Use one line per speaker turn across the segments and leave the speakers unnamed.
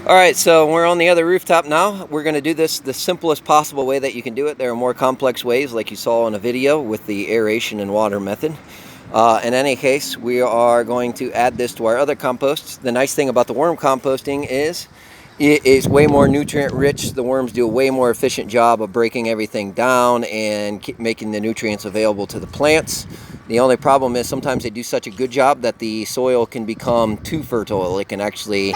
All right, so we're on the other rooftop now. We're going to do this the simplest possible way that you can do it. There are more complex ways, like you saw in a video with the aeration and water method. In any case, we are going to add this to our other composts. The nice thing about the worm composting is it is way more nutrient rich. The worms do a way more efficient job of breaking everything down and making the nutrients available to the plants. The only problem is sometimes they do such a good job that the soil can become too fertile. It can actually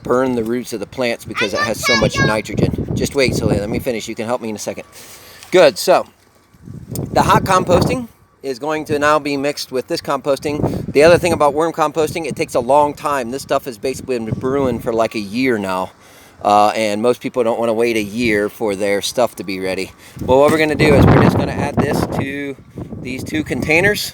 burn the roots of the plants because it has so much nitrogen. Just wait, Celia, let me finish. You can help me in a second. Good, so the hot composting is going to now be mixed with this composting. The other thing about worm composting, it takes a long time. This stuff has basically been brewing for like a year now. And most people don't want to wait a year for their stuff to be ready. Well, what we're going to do is we're just going to add this to these two containers.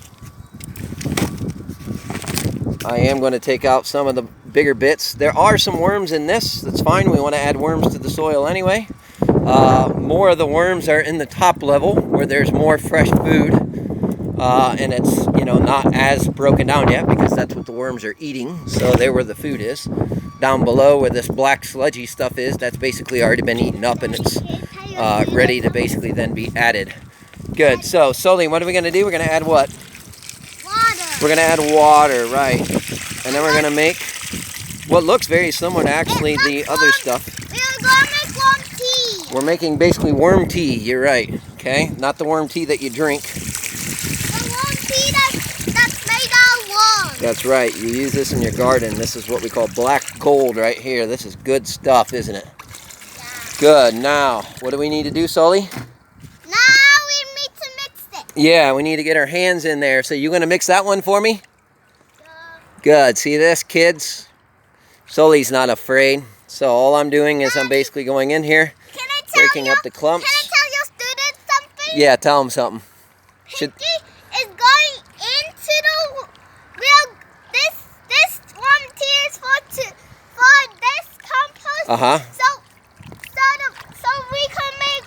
I am going to take out some of the bigger bits. There are some worms in this. That's fine. We want to add worms to the soil anyway. More of the worms are in the top level where there's more fresh food. And it's, not as broken down yet because that's what the worms are eating. So there where the food is. Down below where this black sludgy stuff is, that's basically already been eaten up and it's ready to basically then be added. Good. So, Soli, what are we going to do? We're going to add what?
Water.
We're going to add water, right. And then we're going to make what looks very similar to actually the other stuff.
We're going to make worm tea.
We're making basically worm tea. You're right. Okay? Not the worm tea that you drink.
The worm tea that's made out of worms.
That's right. You use this in your garden. This is what we call black gold right here. This is good stuff, isn't it?
Yeah.
Good. Now, what do we need to do, Sully?
Now we need to mix it.
Yeah, we need to get our hands in there. So you going to mix that one for me?
Yeah.
Good. See this, kids? Sully's not afraid. So all I'm doing is I'm basically going in here, breaking up the clumps.
Can I tell your students something?
Yeah, tell them something.
Pinky is going into the this worm tea is for this compost. So we can make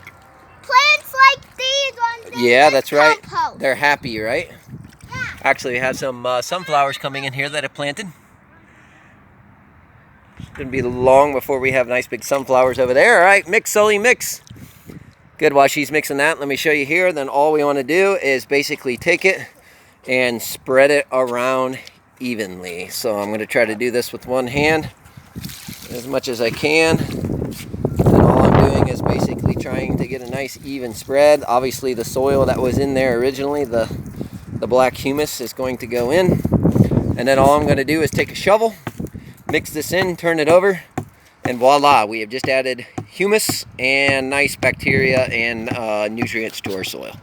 plants like these on this.
Yeah, that's right.
Compost.
They're happy, right?
Yeah.
Actually, we have some sunflowers coming in here that I planted. It's going to be long before we have nice big sunflowers over there. All right, mix, Sully, mix. Good, while she's mixing that, let me show you here. Then all we want to do is basically take it and spread it around evenly. So I'm going to try to do this with one hand as much as I can. And all I'm doing is basically trying to get a nice even spread. Obviously the soil that was in there originally, the black humus, is going to go in. And then all I'm going to do is take a shovel, mix this in, turn it over, and voila, we have just added humus and nice bacteria and nutrients to our soil.